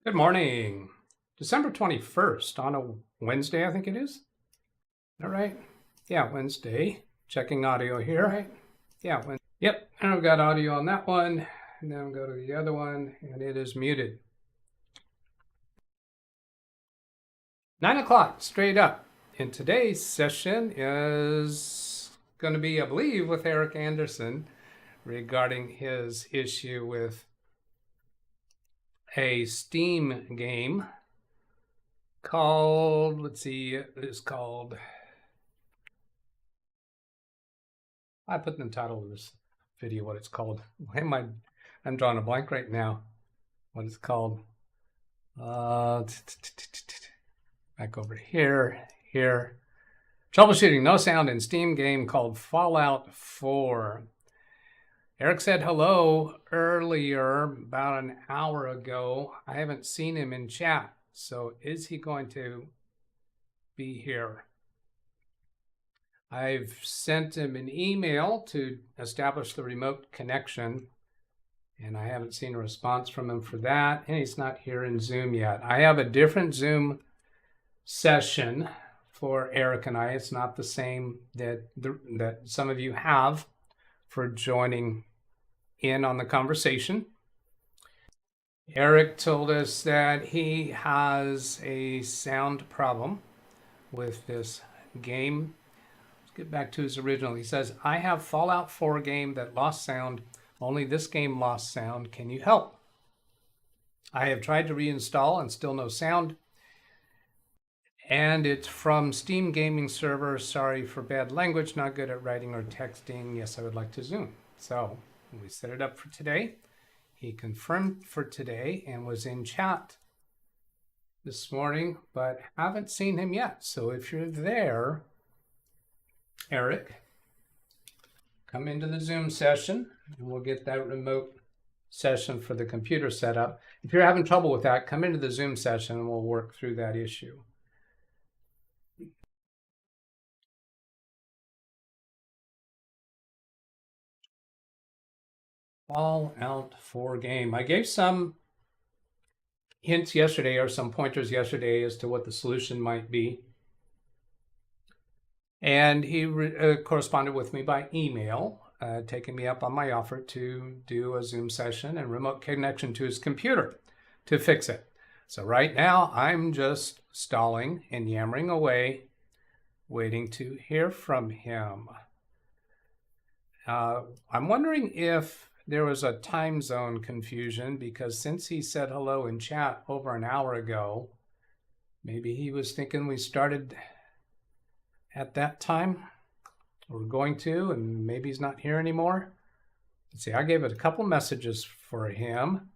Good morning. December 21st on a Wednesday, I think it is. All right. Yeah, Wednesday. Checking audio here. All right. Yeah. Yep. And I've got audio on that one. And then I'll go to the other one, and it is muted. 9 o'clock, straight up. And today's session is going to be, I believe, with Eric Anderson regarding his issue with a Steam game called, let's see, it is called, I put in the title of this video what it's called. Why am I'm drawing a blank right now. What it's called. Back over here. Troubleshooting no sound in Steam game called Fallout 4. Eric said hello earlier, about an hour ago. I haven't seen him in chat. So is he going to be here? I've sent him an email to establish the remote connection, and I haven't seen a response from him for that, and he's not here in Zoom yet. I have a different Zoom session for Eric and I. It's not the same that some of you have for joining in on the conversation. Eric told us that he has a sound problem with this game. Let's get back to his original. He says, I have Fallout 4 game that lost sound. Only this game lost sound. Can you help? I have tried to reinstall and still no sound. And it's from Steam gaming server. Sorry for bad language. Not good at writing or texting. Yes, I would like to Zoom. So we set it up for today. He confirmed for today and was in chat this morning, but haven't seen him yet. So if you're there, Eric, come into the Zoom session and we'll get that remote session for the computer set up. If you're having trouble with that, come into the Zoom session and we'll work through that issue. Fallout 4 game. I gave some hints yesterday, or some pointers yesterday, as to what the solution might be. And he corresponded with me by email, taking me up on my offer to do a Zoom session and remote connection to his computer to fix it. So right now, I'm just stalling and yammering away, waiting to hear from him. I'm wondering if there was a time zone confusion, because since he said hello in chat over an hour ago, maybe he was thinking we started at that time, or going to, and maybe he's not here anymore. Let's see, I gave it a couple messages for him.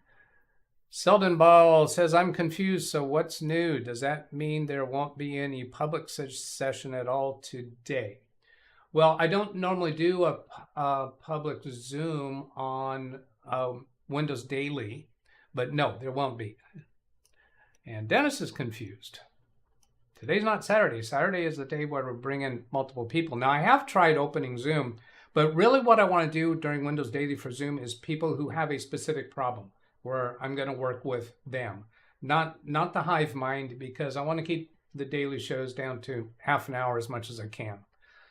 Selden Ball says, I'm confused, so what's new? Does that mean there won't be any public session at all today? Well, I don't normally do a public Zoom on Windows Daily, but no, there won't be. And Dennis is confused. Today's not Saturday. Saturday is the day where we're bringing multiple people. Now, I have tried opening Zoom, but really what I want to do during Windows Daily for Zoom is people who have a specific problem, where I'm going to work with them, not the hive mind, because I want to keep the daily shows down to half an hour as much as I can.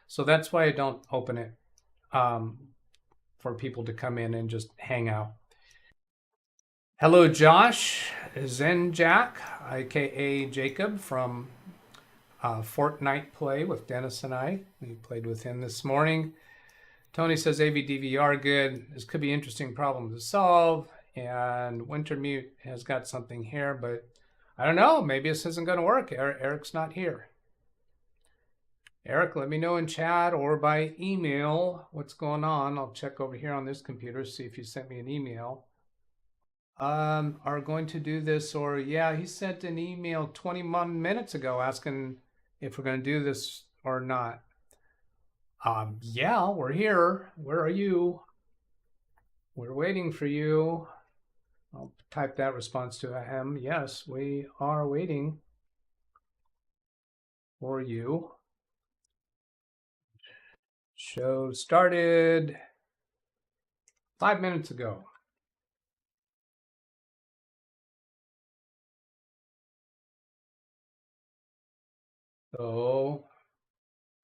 So that's why I don't open it for people to come in and just hang out. Hello, Josh, Zen Jack, aka Jacob from Fortnite Play with Dennis and I. We played with him this morning. Tony says AVDVR good. This could be an interesting problem to solve. And Wintermute has got something here, but I don't know. Maybe this isn't going to work. Eric's not here. Eric, let me know in chat or by email what's going on. I'll check over here on this computer, see if you sent me an email. Are going to do this, or yeah, he sent an email 21 minutes ago asking if we're going to do this or not. Yeah, we're here. Where are you? We're waiting for you. I'll type that response to him. Yes, we are waiting for you. Show started 5 minutes ago. So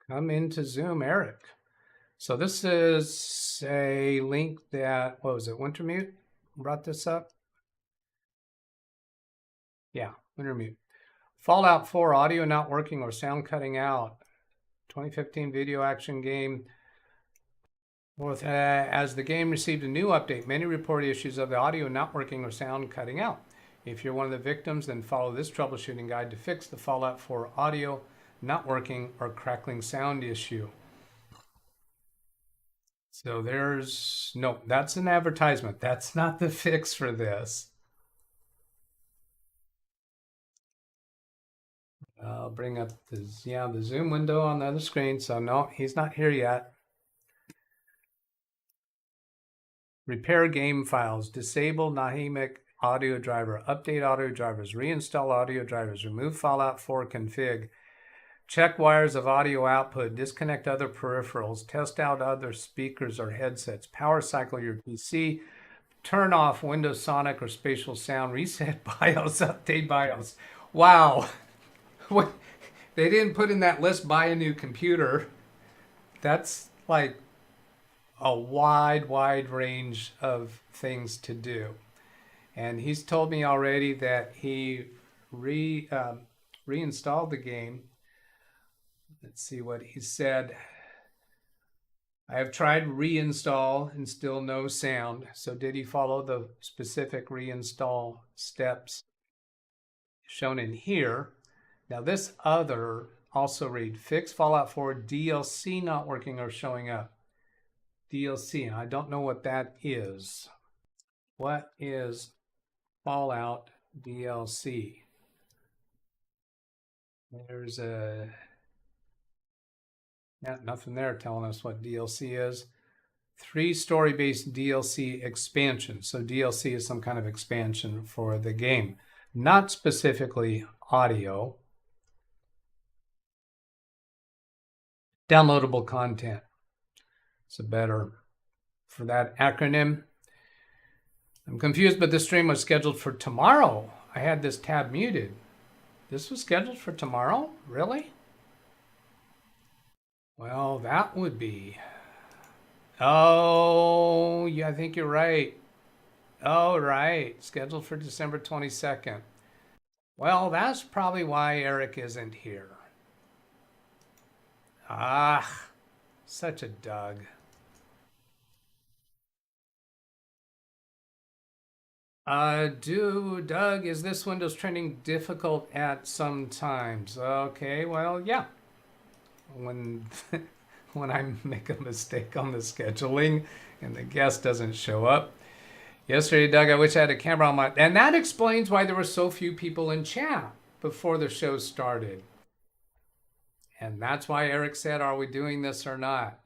come into Zoom, Eric. So this is a link that, what was it, Wintermute brought this up? Yeah, Wintermute. Fallout 4 audio not working or sound cutting out. 2015 video action game. As the game received a new update, many report issues of the audio not working or sound cutting out. If you're one of the victims, then follow this troubleshooting guide to fix the Fallout 4 audio not working or crackling sound issue. So no, that's an advertisement. That's not the fix for this. I'll bring up the Zoom window on the other screen. So no, he's not here yet. Repair game files, disable Nahimic audio driver, update audio drivers, reinstall audio drivers, remove Fallout 4 config, check wires of audio output, disconnect other peripherals, test out other speakers or headsets, power cycle your PC, turn off Windows Sonic or Spatial Sound, reset BIOS, update BIOS. Wow. They didn't put in that list, buy a new computer. That's like a wide range of things to do. And he's told me already that he reinstalled the game. Let's see what he said. I have tried reinstall and still no sound. So did he follow the specific reinstall steps shown in here? Now this other also read, fix Fallout 4 DLC not working or showing up. DLC, I don't know what that is. What is Fallout DLC? There's nothing there telling us what DLC is. 3 story-based DLC expansion. So DLC is some kind of expansion for the game, not specifically audio. Downloadable content. So better for that acronym. I'm confused, but this stream was scheduled for tomorrow. I had this tab muted. This was scheduled for tomorrow? Really? Well, that would be... Oh, yeah, I think you're right. Oh, right. Scheduled for December 22nd. Well, that's probably why Eric isn't here. Ah, such a Doug. Doug, is this Windows training difficult at some times? Okay, well, yeah. When I make a mistake on the scheduling and the guest doesn't show up. Yesterday, Doug, I wish I had a camera on my... And that explains why there were so few people in chat before the show started. And that's why Eric said, are we doing this or not?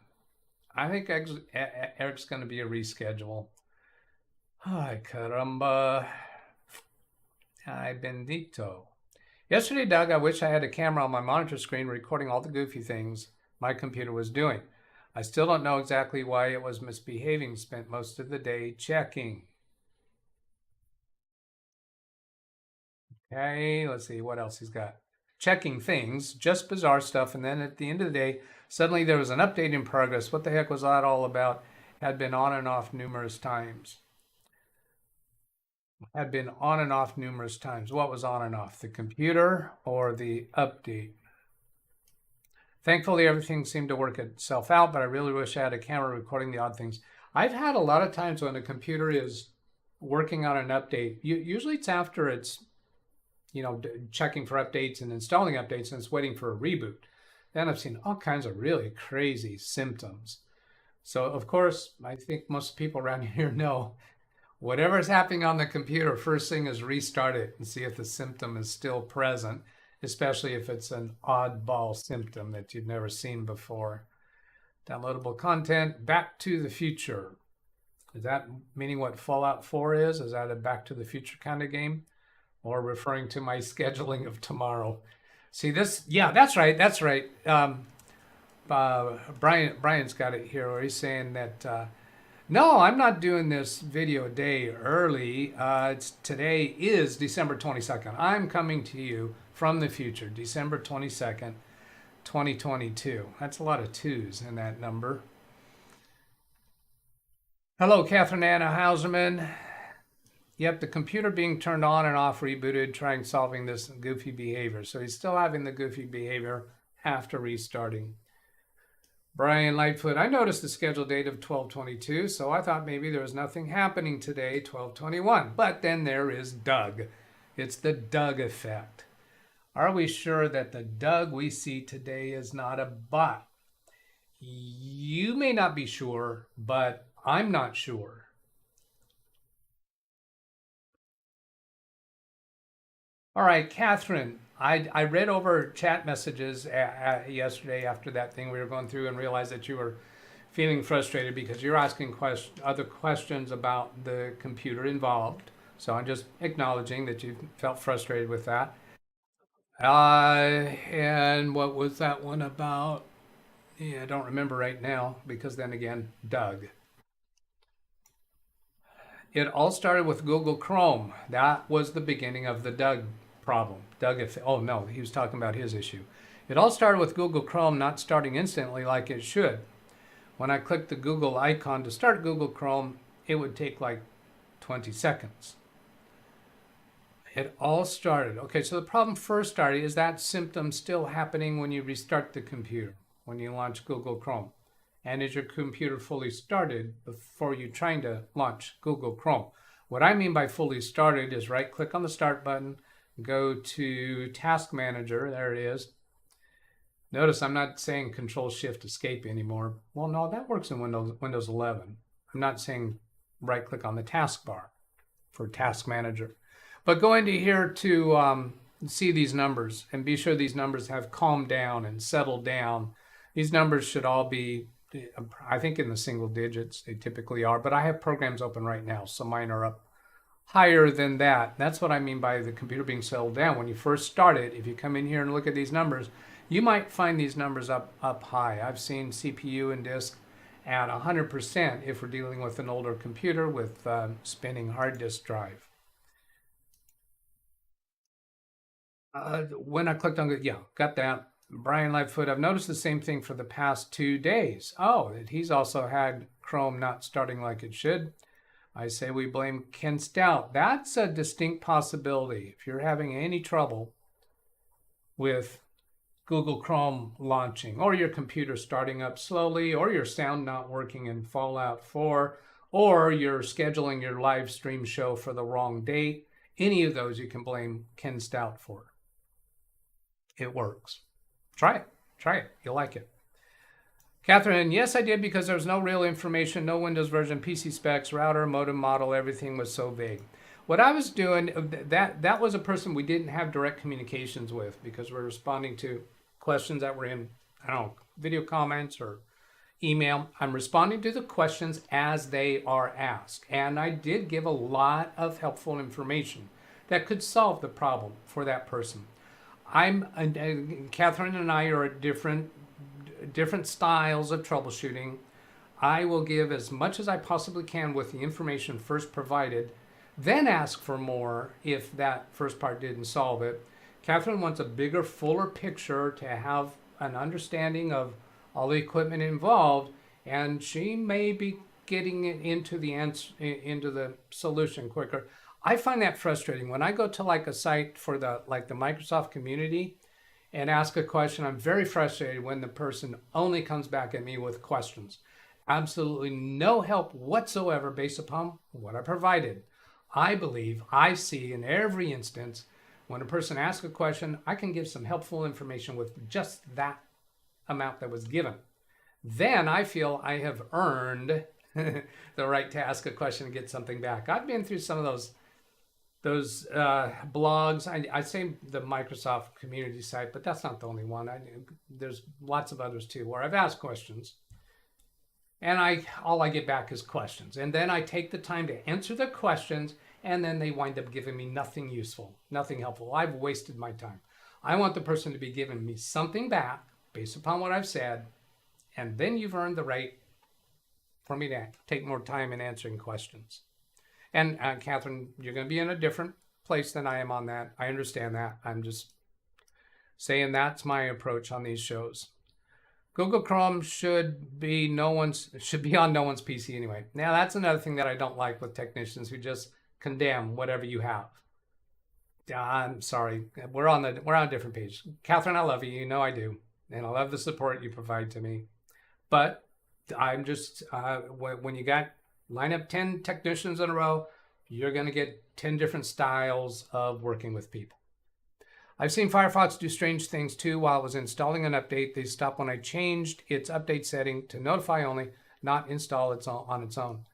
I think Eric's going to be a reschedule. Ay, caramba. Ay, bendito. Yesterday, Doug, I wish I had a camera on my monitor screen recording all the goofy things my computer was doing. I still don't know exactly why it was misbehaving. Spent most of the day checking. Okay, let's see what else he's got. Checking things, just bizarre stuff. And then at the end of the day, suddenly there was an update in progress. What the heck was that all about? Had been on and off numerous times. Had been on and off numerous times. What was on and off? The computer or the update? Thankfully, everything seemed to work itself out, but I really wish I had a camera recording the odd things. I've had a lot of times when a computer is working on an update, usually it's after it's, checking for updates and installing updates and it's waiting for a reboot. Then I've seen all kinds of really crazy symptoms. So, of course, I think most people around here know whatever's happening on the computer, first thing is restart it and see if the symptom is still present, especially if it's an oddball symptom that you've never seen before. Downloadable content, Back to the Future. Is that meaning what Fallout 4 is? Is that a Back to the Future kind of game? Or referring to my scheduling of tomorrow? See this? Yeah, that's right. That's right. Brian's got it here where he's saying that, no, I'm not doing this video a day early. Today is December 22nd. I'm coming to you from the future, December 22nd. 2022. That's a lot of twos in that number. Hello, Catherine Anna Hauserman. Yep, the computer being turned on and off, rebooted, trying solving this goofy behavior. So he's still having the goofy behavior after restarting. Brian Lightfoot, I noticed the scheduled date of 12/22, so I thought maybe there was nothing happening today, 12/21. But then there is Doug. It's the Doug effect. Are we sure that the Doug we see today is not a bot? You may not be sure, but I'm not sure. All right, Catherine, I read over chat messages yesterday after that thing we were going through and realized that you were feeling frustrated because you're asking other questions about the computer involved. So I'm just acknowledging that you felt frustrated with that. And what was that one about? Yeah, I don't remember right now because then again, Doug. It all started with Google Chrome. That was the beginning of the Doug problem. Oh no, he was talking about his issue. It all started with Google Chrome not starting instantly like it should. When I clicked the Google icon to start Google Chrome, it would take like 20 seconds. It all started. Okay, so the problem first started. Is that symptom still happening when you restart the computer, when you launch Google Chrome? And is your computer fully started before you trying to launch Google Chrome? What I mean by fully started is right-click on the Start button, go to Task Manager, there it is. Notice I'm not saying Control-Shift-Escape anymore. Well, no, that works in Windows 11. I'm not saying right-click on the taskbar for Task Manager. But go into here to see these numbers and be sure these numbers have calmed down and settled down. These numbers should all be, I think, in the single digits. They typically are, but I have programs open right now, so mine are up higher than that. That's what I mean by the computer being settled down. When you first start it, if you come in here and look at these numbers, you might find these numbers up high. I've seen CPU and disk at 100% if we're dealing with an older computer with spinning hard disk drive. When I clicked on it, yeah, got that. Brian Lightfoot, I've noticed the same thing for the past 2 days. Oh, he's also had Chrome not starting like it should. I say we blame Ken Stout. That's a distinct possibility. If you're having any trouble with Google Chrome launching, or your computer starting up slowly, or your sound not working in Fallout 4, or you're scheduling your live stream show for the wrong date, any of those you can blame Ken Stout for. It works. Try it. Try it. You'll like it. Catherine, yes, I did because there was no real information, no Windows version, PC specs, router, modem model, everything was so vague. What I was doing, that was a person we didn't have direct communications with because we're responding to questions that were in, I don't know, video comments or email. I'm responding to the questions as they are asked. And I did give a lot of helpful information that could solve the problem for that person. Catherine and I are at different styles of troubleshooting. I will give as much as I possibly can with the information first provided, then ask for more if that first part didn't solve it. Catherine wants a bigger, fuller picture to have an understanding of all the equipment involved, and she may be getting into the solution quicker. I find that frustrating. When I go to like a site for the Microsoft community and ask a question, I'm very frustrated when the person only comes back at me with questions. Absolutely no help whatsoever based upon what I provided. I believe I see in every instance when a person asks a question, I can give some helpful information with just that amount that was given. Then I feel I have earned the right to ask a question and get something back. I've been through some of those blogs. I say the Microsoft community site, but that's not the only one. There's lots of others too where I've asked questions and all I get back is questions. And then I take the time to answer the questions and then they wind up giving me nothing useful, nothing helpful. I've wasted my time. I want the person to be giving me something back based upon what I've said, and then you've earned the right for me to take more time in answering questions. And Catherine, you're going to be in a different place than I am on that. I understand that. I'm just saying that's my approach on these shows. Google Chrome should be on no one's PC anyway. Now that's another thing that I don't like with technicians who just condemn whatever you have. I'm sorry, we're on a different page. Catherine, I love you. You know I do, and I love the support you provide to me. But I'm just when you line up 10 technicians in a row, you're going to get 10 different styles of working with people. I've seen Firefox do strange things too. While I was installing an update, they stopped when I changed its update setting to notify only, not install it on its own.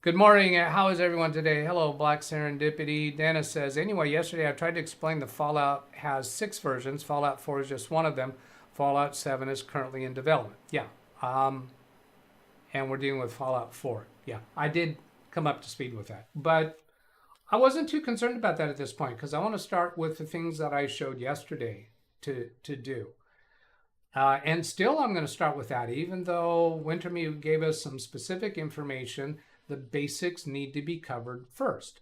Good morning. How is everyone today? Hello, Black Serendipity. Dennis says, anyway, yesterday I tried to explain the Fallout has 6 versions. Fallout 4 is just one of them. Fallout 7 is currently in development. Yeah. And we're dealing with Fallout 4. Yeah, I did come up to speed with that. But I wasn't too concerned about that at this point because I want to start with the things that I showed yesterday to do. And still I'm going to start with that. Even though Wintermute gave us some specific information, the basics need to be covered first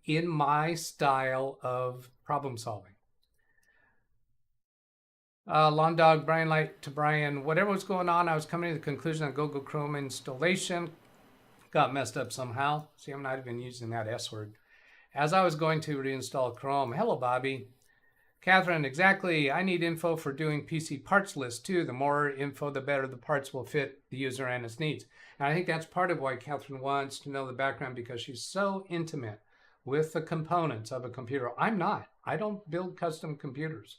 in my style of problem solving. Lawn Dog, Brian Light to Brian, whatever was going on, I was coming to the conclusion that Google Chrome installation got messed up somehow. See, I'm not even using that S word. As I was going to reinstall Chrome, hello, Bobby. Catherine, exactly. I need info for doing PC parts list too. The more info, the better the parts will fit the user and its needs. And I think that's part of why Catherine wants to know the background because she's so intimate with the components of a computer. I'm not. I don't build custom computers.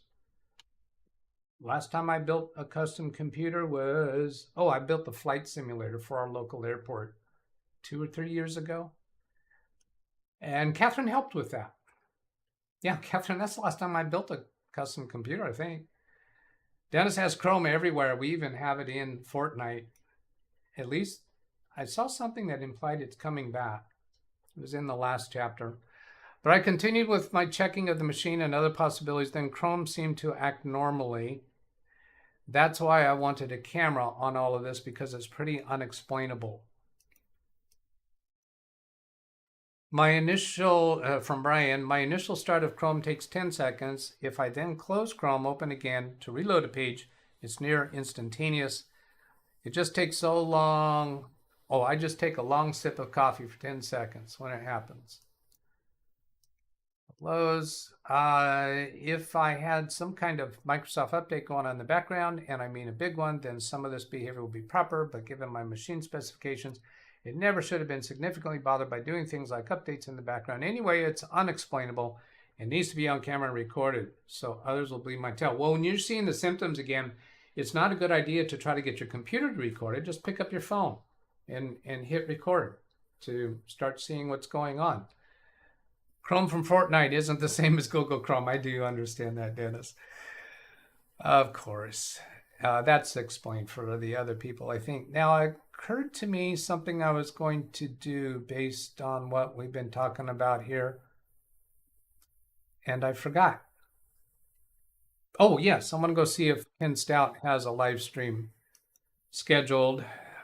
Last time I built a custom computer was, I built the flight simulator for our local airport 2 or 3 years ago. And Catherine helped with that. Yeah, Catherine, that's the last time I built a custom computer, I think. Dennis has Chrome everywhere. We even have it in Fortnite. At least I saw something that implied it's coming back. It was in the last chapter. But I continued with my checking of the machine and other possibilities. Then Chrome seemed to act normally. That's why I wanted a camera on all of this because it's pretty unexplainable. My initial, from Brian, my initial start of Chrome takes 10 seconds. If I then close Chrome, open again to reload a page, it's near instantaneous. It just takes so long. Oh, I just take a long sip of coffee for 10 seconds when it happens. Close. If I had some kind of Microsoft update going on in the background, and I mean a big one, then some of this behavior will be proper, but given my machine specifications, it never should have been significantly bothered by doing things like updates in the background. Anyway, it's unexplainable. It needs to be on camera and recorded, so others will believe my tale. Well, when you're seeing the symptoms again, it's not a good idea to try to get your computer to record it. Just pick up your phone and hit record to start seeing what's going on. Chrome from Fortnite isn't the same as Google Chrome. I do understand that, Dennis. Of course. That's explained for the other people, I think. Now, it occurred to me something I was going to do based on what we've been talking about here, and I forgot. Oh, yes, I'm going to go see if Ken Stout has a live stream scheduled,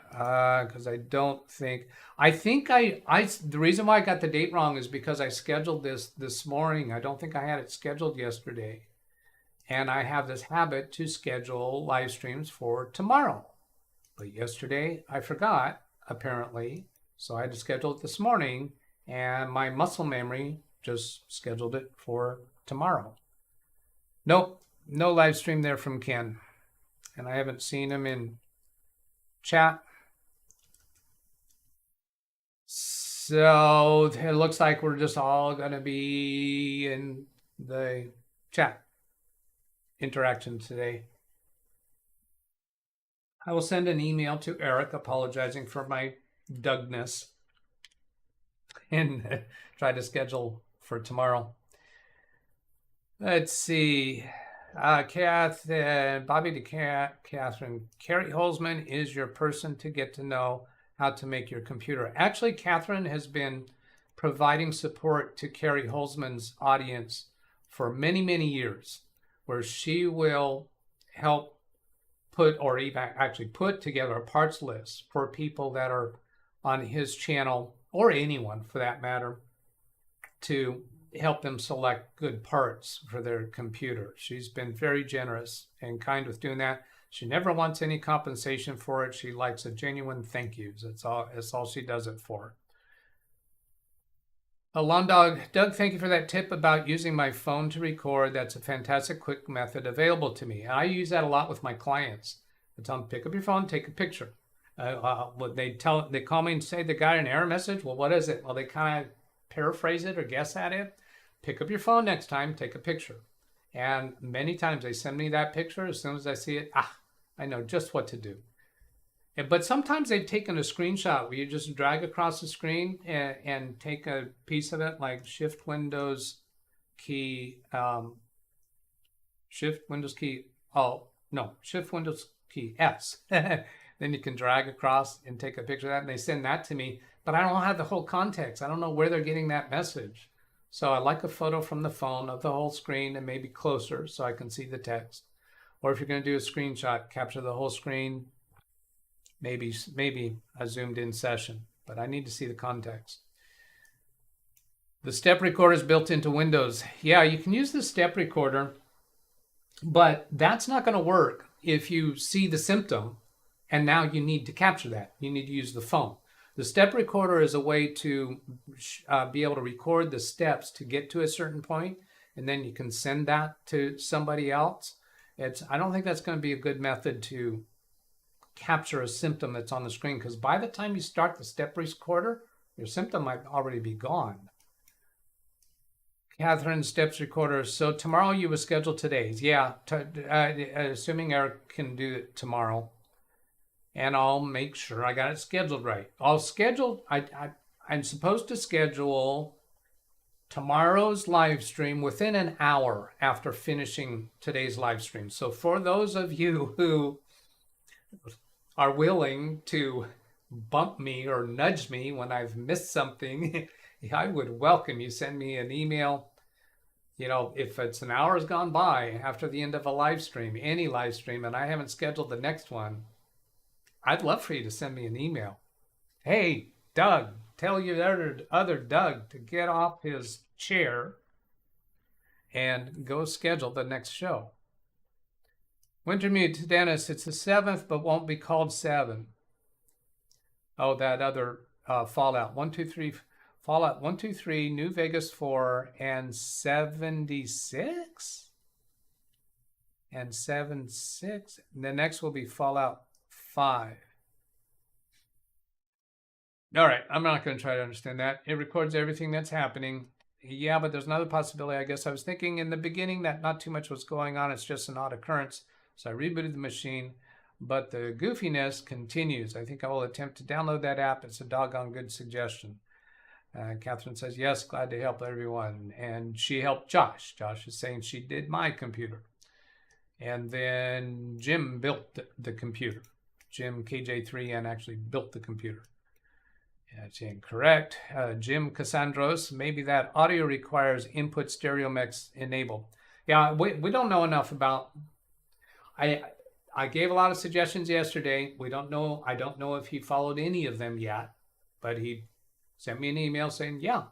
because I don't think... the reason why I got the date wrong is because I scheduled this morning. I don't think I had it scheduled yesterday. And I have this habit to schedule live streams for tomorrow. But yesterday I forgot, apparently. So I had to schedule it this morning, and my muscle memory just scheduled it for tomorrow. Nope, no live stream there from Ken. And I haven't seen him in chat. So it looks like we're just all going to be in the chat interaction today. I will send an email to Eric apologizing for my Dougness and try to schedule for tomorrow. Let's see. Bobby to Catherine. Carrie Holzman is your person to get to know how to make your computer. Actually, Catherine has been providing support to Carrie Holzman's audience for many, many years, where she will help put, or even actually put together a parts list for people that are on his channel, or anyone for that matter, to help them select good parts for their computer. She's been very generous and kind with doing that. She never wants any compensation for it. She likes a genuine thank yous. That's all she does it for. Lawn Dog, Doug, thank you for that tip about using my phone to record. That's a fantastic quick method available to me. I use that a lot with my clients. I tell them, pick up your phone, take a picture. They call me and say they got an error message. Well, what is it? Well, they kind of paraphrase it or guess at it. Pick up your phone next time, take a picture. And many times they send me that picture. As soon as I see it, I know just what to do. But sometimes they've taken a screenshot where you just drag across the screen and take a piece of it, like Shift Windows key S. Then you can drag across and take a picture of that, and they send that to me. But I don't have the whole context. I don't know where they're getting that message. So I like a photo from the phone of the whole screen and maybe closer so I can see the text. Or if you're going to do a screenshot, capture the whole screen. Maybe a zoomed in session, but I need to see the context. The step recorder is built into Windows. Yeah, you can use the step recorder, but that's not going to work if you see the symptom and now you need to capture that. You need to use the phone. The step recorder is a way to be able to record the steps to get to a certain point, and then you can send that to somebody else. I don't think that's going to be a good method to capture a symptom that's on the screen, because by the time you start the step recorder, your symptom might already be gone. Catherine, steps recorder. So tomorrow you will schedule today's. Yeah, assuming Eric can do it tomorrow. And I'll make sure I got it scheduled right. I'm supposed to schedule tomorrow's live stream within an hour after finishing today's live stream. So for those of you who are willing to bump me or nudge me when I've missed something, I would welcome you. Send me an email. You know, if it's an hour has gone by after the end of a live stream, any live stream, and I haven't scheduled the next one, I'd love for you to send me an email. Hey, Doug, tell your other Doug to get off his chair and go schedule the next show. Wintermute, Dennis, it's the 7th, but won't be called 7. Oh, that other Fallout 123, Fallout 123, New Vegas 4, and 76? And 76. The next will be Fallout 5. All right, I'm not going to try to understand that. It records everything that's happening. Yeah, but there's another possibility. I guess I was thinking in the beginning that not too much was going on. It's just an odd occurrence. So I rebooted the machine, but the goofiness continues. I think I will attempt to download that app. It's a doggone good suggestion. Catherine says, yes, glad to help everyone. And she helped Josh. Josh is saying she did my computer. And then Jim built the computer. Jim KJ3N actually built the computer. That's incorrect. Jim Cassandros, maybe that audio requires input stereo mix enabled. Yeah, we don't know enough about... I gave a lot of suggestions yesterday. I don't know if he followed any of them yet, but he sent me an email saying, yeah,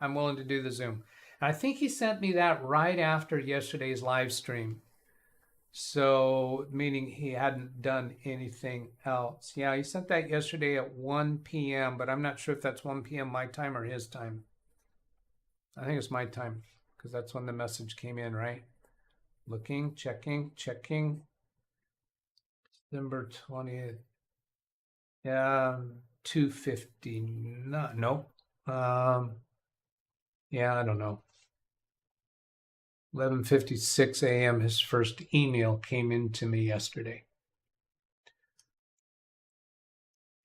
I'm willing to do the Zoom. And I think he sent me that right after yesterday's live stream. So, meaning he hadn't done anything else. Yeah, he sent that yesterday at 1 p.m., but I'm not sure if that's 1 p.m. my time or his time. I think it's my time, because that's when the message came in, right? Looking, checking. December 20th. Yeah, 2:59. No. Yeah, I don't know. 11:56 a.m. his first email came into me yesterday.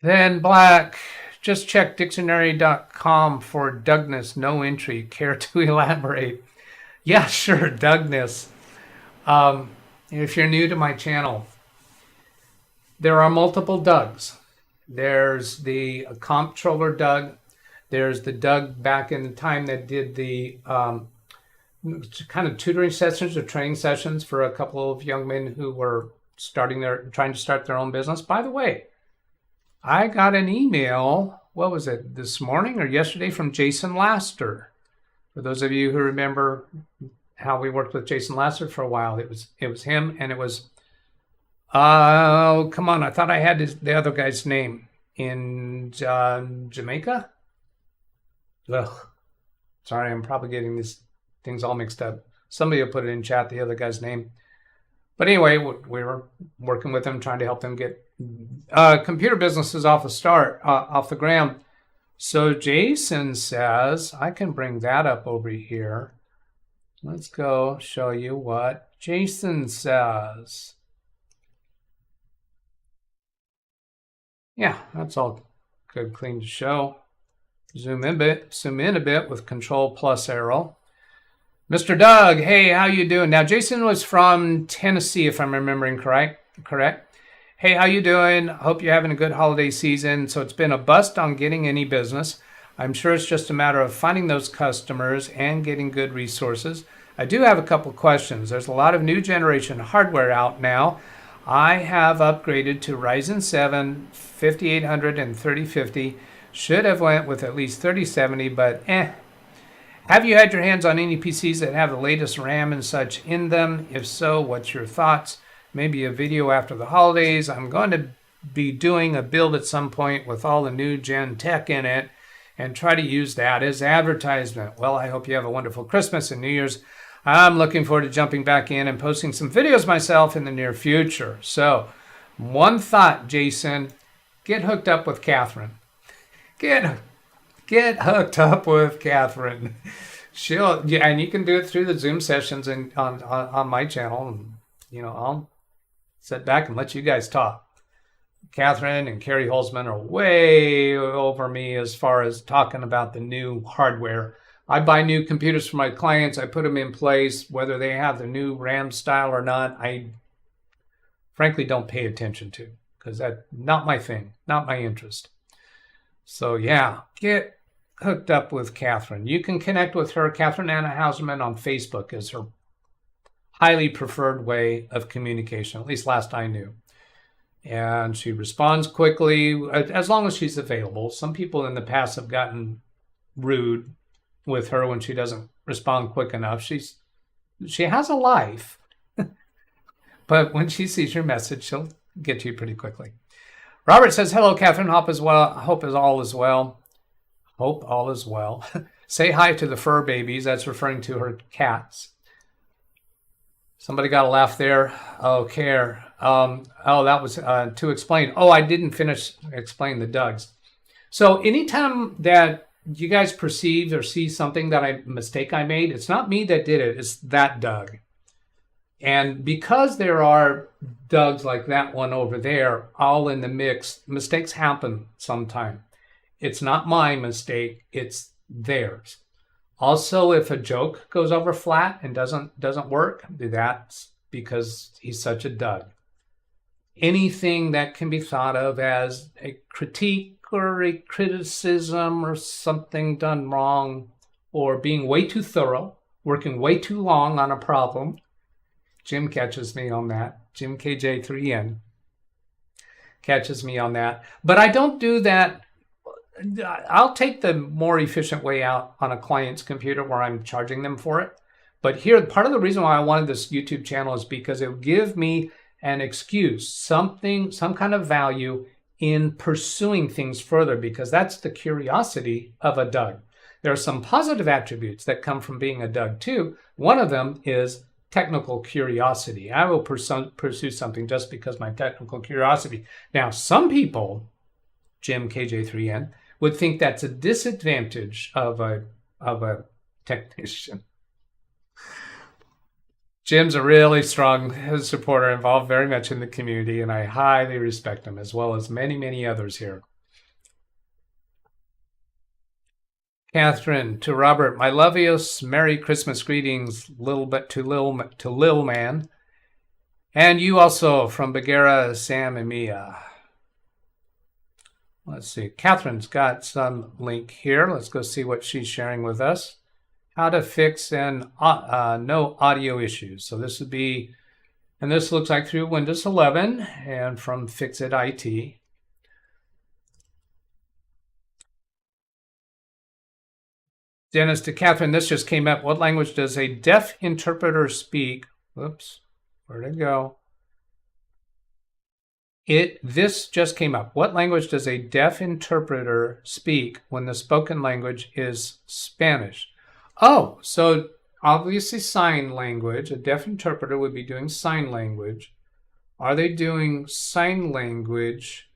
Then Black, just check dictionary.com for Dougness, no entry. Care to elaborate? Yeah, sure, Dougness. If you're new to my channel, there are multiple Dougs. There's the comptroller Doug. There's the Doug back in the time that did the kind of tutoring sessions or training sessions for a couple of young men who were trying to start their own business. By the way, I got an email, what was it, this morning or yesterday, from Jason Laster. For those of you who remember how we worked with Jason Lasser for a while, it was him, and it was, oh, come on, I thought I had the other guy's name in Jamaica. Ugh. Sorry, I'm probably getting these things all mixed up. Somebody will put it in chat, the other guy's name. But anyway, we were working with them, trying to help them get computer businesses off the ground. So Jason says, I can bring that up over here. Let's go show you what Jason says. Yeah, that's all good, clean to show. Zoom in a bit with Control plus arrow. Mr. Doug, hey, how you doing? Now, Jason was from Tennessee, if I'm remembering correct. Hey, how you doing? Hope you're having a good holiday season. So it's been a bust on getting any business. I'm sure it's just a matter of finding those customers and getting good resources. I do have a couple questions. There's a lot of new generation hardware out now. I have upgraded to Ryzen 7 5800 and 3050. Should have went with at least 3070, but Have you had your hands on any PCs that have the latest RAM and such in them? If so, what's your thoughts? Maybe a video after the holidays. I'm going to be doing a build at some point with all the new gen tech in it and try to use that as advertisement. Well, I hope you have a wonderful Christmas and New Year's. I'm looking forward to jumping back in and posting some videos myself in the near future. So, one thought, Jason, get hooked up with Catherine. Get hooked up with Catherine. And you can do it through the Zoom sessions and on my channel. And, I'll sit back and let you guys talk. Catherine and Carrie Holzman are way over me as far as talking about the new hardware. I buy new computers for my clients. I put them in place, whether they have the new RAM style or not. I frankly don't pay attention to, because that's not my thing, not my interest. So yeah, get hooked up with Catherine. You can connect with her. Catherine Anna Hauserman on Facebook is her highly preferred way of communication, at least last I knew. And she responds quickly, as long as she's available. Some people in the past have gotten rude with her when she doesn't respond quick enough. She has a life, but when she sees your message, she'll get to you pretty quickly. Robert says, hello, Catherine. Hope all is well. Hope all is well. Say hi to the fur babies. That's referring to her cats. Somebody got a laugh there. Oh, care. That was to explain. Oh, I didn't finish explaining the Dougs. So anytime that you guys perceive or see something mistake I made, it's not me that did it. It's that Doug. And because there are Dougs like that one over there, all in the mix, mistakes happen sometime. It's not my mistake, it's theirs. Also, if a joke goes over flat and doesn't work, that's because he's such a Doug. Anything that can be thought of as a critique or a criticism or something done wrong or being way too thorough, working way too long on a problem, Jim catches me on that. Jim KJ3N catches me on that. But I don't do that. I'll take the more efficient way out on a client's computer where I'm charging them for it. But here, part of the reason why I wanted this YouTube channel is because it would give me an excuse, some kind of value in pursuing things further, because that's the curiosity of a Doug. There are some positive attributes that come from being a Doug too. One of them is technical curiosity. I will pursue something just because my technical curiosity. Now, some people, Jim KJ3N, would think that's a disadvantage of a technician. Jim's a really strong supporter, involved very much in the community, and I highly respect him, as well as many, many others here. Catherine, to Robert, my loveliest Merry Christmas greetings, to Lil Man. And you also from Bagheera, Sam, and Mia. Let's see. Catherine's got some link here. Let's go see what she's sharing with us. How to fix no audio issues. So this would be, and this looks like through Windows 11 and from Fixit IT. Dennis, to Catherine, this just came up. What language does a deaf interpreter speak? Whoops, where'd it go? This just came up. What language does a deaf interpreter speak when the spoken language is Spanish? Oh, so obviously sign language. A deaf interpreter would be doing sign language. Are they doing sign language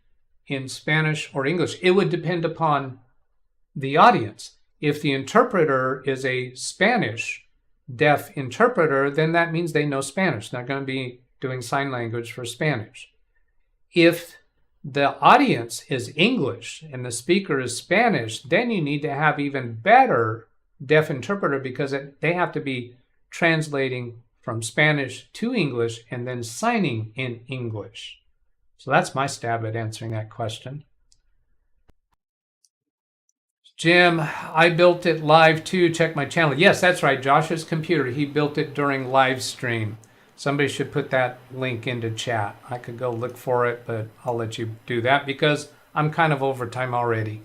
in Spanish or English? It would depend upon the audience. If the interpreter is a Spanish deaf interpreter, then that means they know Spanish. They're going to be doing sign language for Spanish. If the audience is English and the speaker is Spanish, then you need to have even better deaf interpreter because they have to be translating from Spanish to English and then signing in English. So that's my stab at answering that question. Jim, I built it live too. Check my channel. Yes, that's right. Josh's computer. He built it during live stream. Somebody should put that link into chat. I could go look for it, but I'll let you do that because I'm kind of over time already.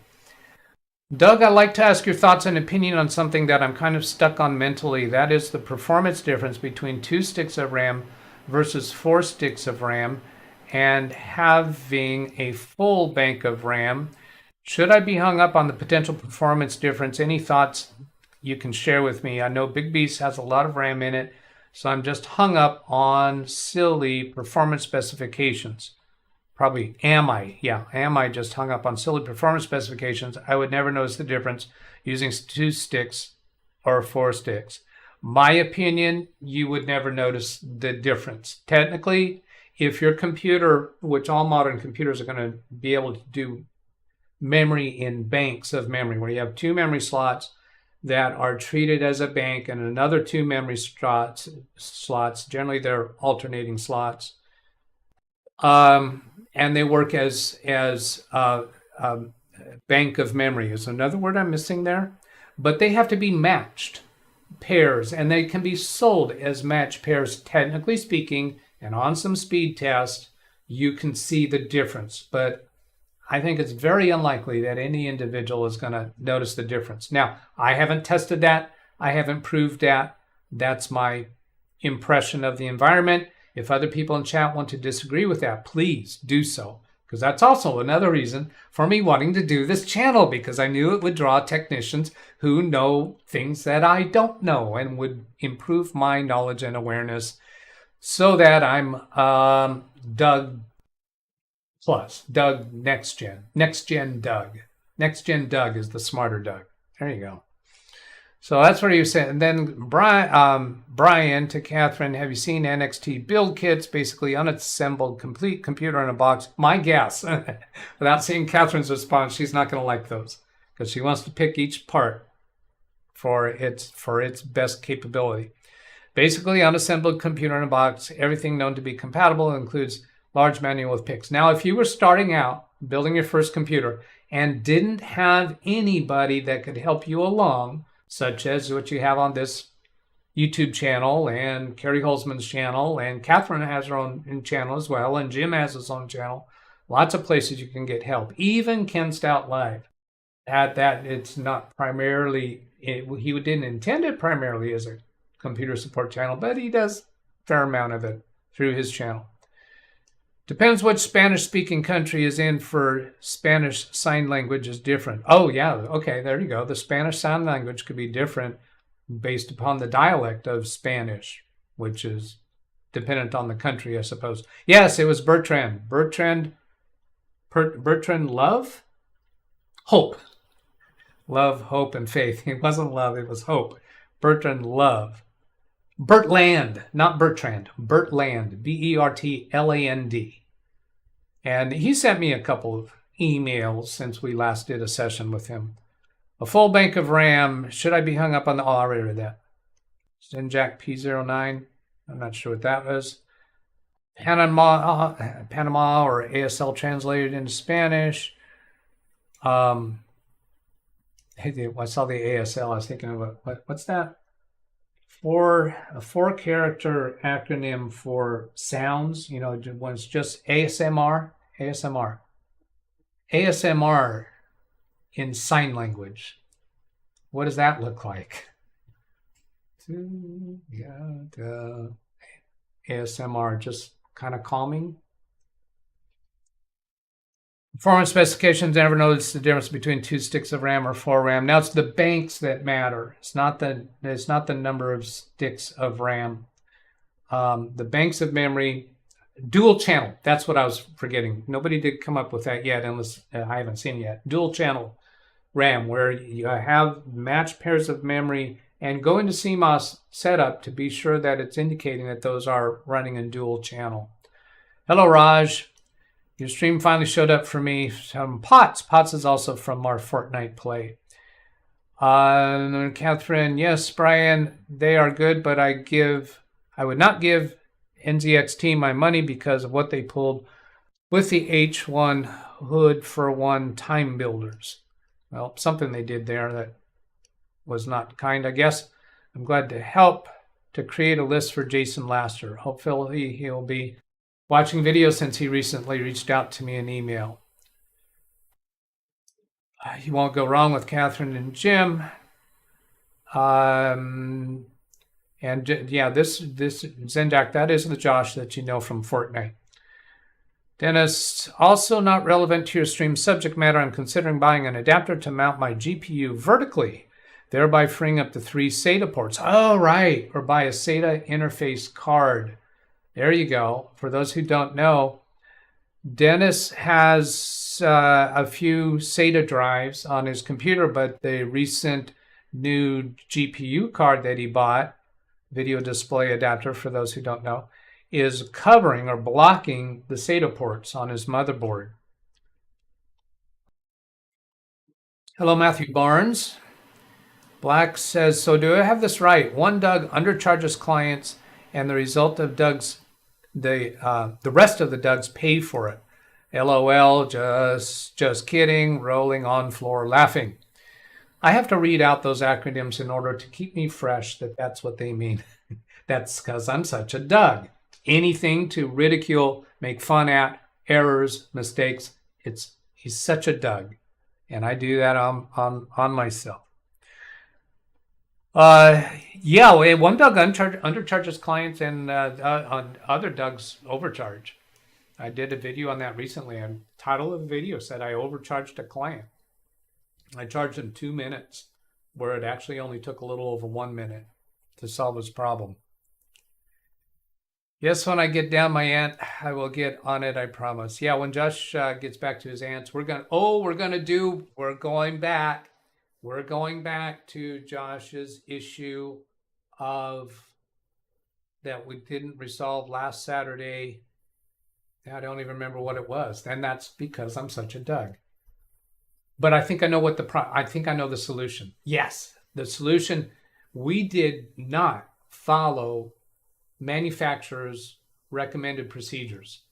Doug, I'd like to ask your thoughts and opinion on something that I'm kind of stuck on mentally. That is the performance difference between 2 sticks of RAM versus 4 sticks of RAM and having a full bank of RAM. Should I be hung up on the potential performance difference? Any thoughts you can share with me? I know Big Beast has a lot of RAM in it, so I'm just hung up on silly performance specifications. Probably am I just hung up on silly performance specifications? I would never notice the difference using 2 sticks or 4 sticks. My opinion, you would never notice the difference. Technically, if your computer, which all modern computers are going to be able to do memory in banks of memory, where you have 2 memory slots that are treated as a bank and another 2 memory slots. Generally, they're alternating slots. And they work as bank of memory is another word I'm missing there. But they have to be matched pairs, and they can be sold as matched pairs, technically speaking, and on some speed tests, you can see the difference. But I think it's very unlikely that any individual is going to notice the difference. Now, I haven't tested that. I haven't proved that. That's my impression of the environment. If other people in chat want to disagree with that, please do so. Because that's also another reason for me wanting to do this channel, because I knew it would draw technicians who know things that I don't know and would improve my knowledge and awareness so that I'm Doug Plus, Doug Next Gen Doug. Next Gen Doug is the smarter Doug. There you go. So that's what you said. And then Brian to Catherine, have you seen NXT build kits? Basically unassembled, complete computer in a box. My guess, without seeing Catherine's response, she's not going to like those because she wants to pick each part for its best capability. Basically unassembled computer in a box, everything known to be compatible, includes large manual with pics. Now, if you were starting out building your first computer and didn't have anybody that could help you along, such as what you have on this YouTube channel and Carrie Holzman's channel, and Catherine has her own channel as well, and Jim has his own channel, lots of places you can get help. Even Ken Stout Live. At that, it's not primarily, he didn't intend it primarily as a computer support channel, but he does a fair amount of it through his channel. Depends which Spanish-speaking country is in for Spanish sign language is different. Oh, yeah. Okay, there you go. The Spanish sign language could be different based upon the dialect of Spanish, which is dependent on the country, I suppose. Yes, it was Bertrand. Bertrand Love? Hope. Love, hope, and faith. It wasn't love, it was hope. Bertrand Love. Bertland, not Bertrand. Bertland, Bertland. And he sent me a couple of emails since we last did a session with him. A full bank of RAM. Should I be hung up on the... Oh, I already read that. Zenjack P09. I'm not sure what that was. Panama or ASL translated into Spanish. I saw the ASL. I was thinking of what's that? A 4-character acronym for sounds, when it's just ASMR in sign language. What does that look like? ASMR, just kind of calming. Performance specifications, never noticed the difference between 2 sticks of RAM or 4 RAM. Now it's the banks that matter. It's not the number of sticks of RAM. The banks of memory, dual channel. That's what I was forgetting. Nobody did come up with that yet, unless I haven't seen it yet. Dual channel RAM, where you have matched pairs of memory, and go into CMOS setup to be sure that it's indicating that those are running in dual channel. Hello, Raj. Your stream finally showed up for me. Potts. Potts is also from our Fortnite play. Catherine, yes, Brian, they are good, but I would not give NZXT my money because of what they pulled with the H1 hood for one time builders. Well, something they did there that was not kind, I guess. I'm glad to help to create a list for Jason Laster. Hopefully he'll be watching videos since he recently reached out to me in email. You won't go wrong with Catherine and Jim. And yeah, this Zendak, that is the Josh that you know from Fortnite. Dennis, also not relevant to your stream subject matter. I'm considering buying an adapter to mount my GPU vertically, thereby freeing up the 3 SATA ports. Oh, right. Or buy a SATA interface card. There you go. For those who don't know, Dennis has a few SATA drives on his computer, but the recent new GPU card that he bought, video display adapter for those who don't know, is covering or blocking the SATA ports on his motherboard. Hello, Matthew Barnes. Black says, so do I have this right? One Doug undercharges clients, and the result of Doug's the rest of the Dougs pay for it. LOL, just kidding, rolling on floor laughing. I have to read out those acronyms in order to keep me fresh that that's what they mean. That's because I'm such a Doug. Anything to ridicule, make fun at, errors, mistakes, he's such a Doug. And I do that on myself. Yeah, one Doug undercharges clients, and on other Dougs overcharge. I did a video on that recently, and the title of the video said I overcharged a client. I charged him 2 minutes, where it actually only took a little over 1 minute to solve his problem. Yes, when I get down my aunt, I will get on it, I promise. Yeah, when Josh gets back to his aunts, we're going back to Josh's issue of that we didn't resolve last Saturday. I don't even remember what it was. And that's because I'm such a Doug. But I think I know I think I know the solution. Yes, the solution, we did not follow manufacturers' recommended procedures.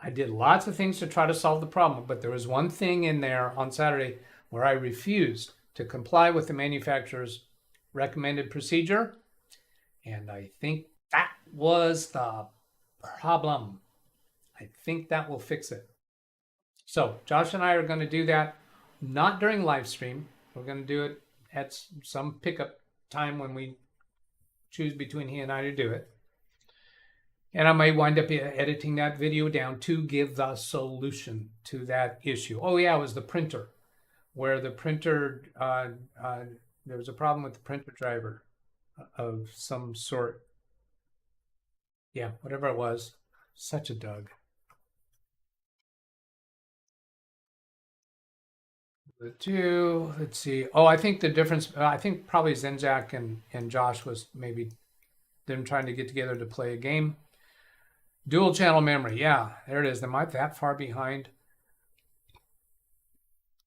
I did lots of things to try to solve the problem, but there was one thing in there on Saturday where I refused to comply with the manufacturer's recommended procedure, and I think that was the problem. I think that will fix it. So Josh and I are going to do that, not during live stream. We're going to do it at some pickup time when we choose between he and I to do it. And I may wind up editing that video down to give the solution to that issue. Oh yeah, it was the printer, where the printer, there was a problem with the printer driver of some sort. Yeah, whatever it was. Such a Doug. The two, let's see. Oh, I think the difference, I think probably Zenjak and Josh was maybe them trying to get together to play a game. Dual channel memory. Yeah, there it is. Am I that far behind?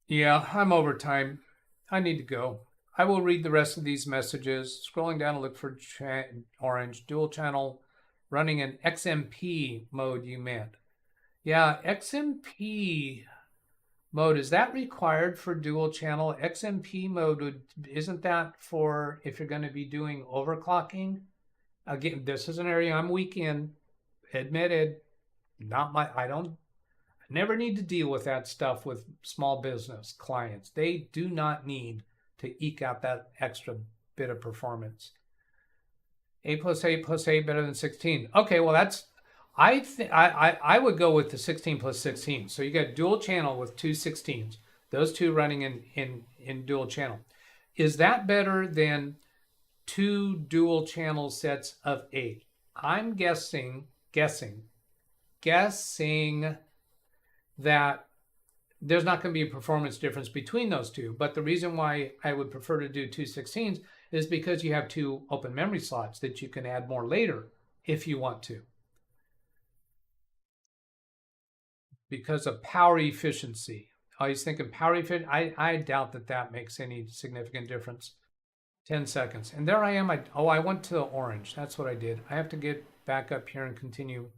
Yeah, I'm over time. I need to go. I will read the rest of these messages. Scrolling down to look for orange. Dual channel running in XMP mode, you meant. Yeah, XMP mode, is that required for dual channel? XMP mode, isn't that for if you're going to be doing overclocking? Again, this is an area I'm weak in. Admitted, I never need to deal with that stuff with small business clients. They do not need to eke out that extra bit of performance. 8 plus 8 plus 8 better than 16. Okay, well that's, I would go with the 16 plus 16. So you got dual channel with two 16s, those two running in dual channel. Is that better than two dual channel sets of 8? I'm guessing that there's not going to be a performance difference between those two. But the reason why I would prefer to do two 16s is because you have two open memory slots that you can add more later if you want to. Because of power efficiency. I was thinking power efficiency. I doubt that makes any significant difference. 10 seconds. And there I am. I went to orange. That's what I did. I have to get back up here and continue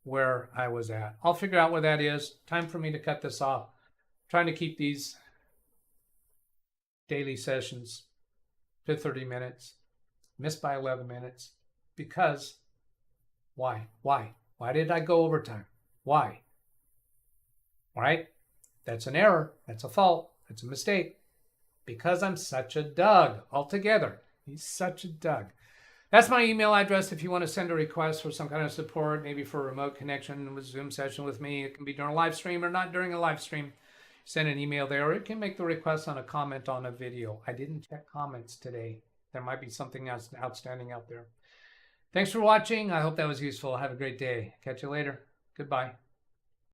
where I was at. I'll figure out where that is. Time for me to cut this off. I'm trying to keep these daily sessions to 30 minutes. Missed by 11 minutes. Because why? Why did I go overtime? Why? All right? That's an error. That's a fault. That's a mistake. Because I'm such a Doug altogether. He's such a Doug. That's my email address if you want to send a request for some kind of support, maybe for a remote connection with Zoom session with me. It can be during a live stream or not during a live stream. Send an email there, or you can make the request on a comment on a video. I didn't check comments today. There might be something else outstanding out there. Thanks for watching. I hope that was useful. Have a great day. Catch you later. Goodbye.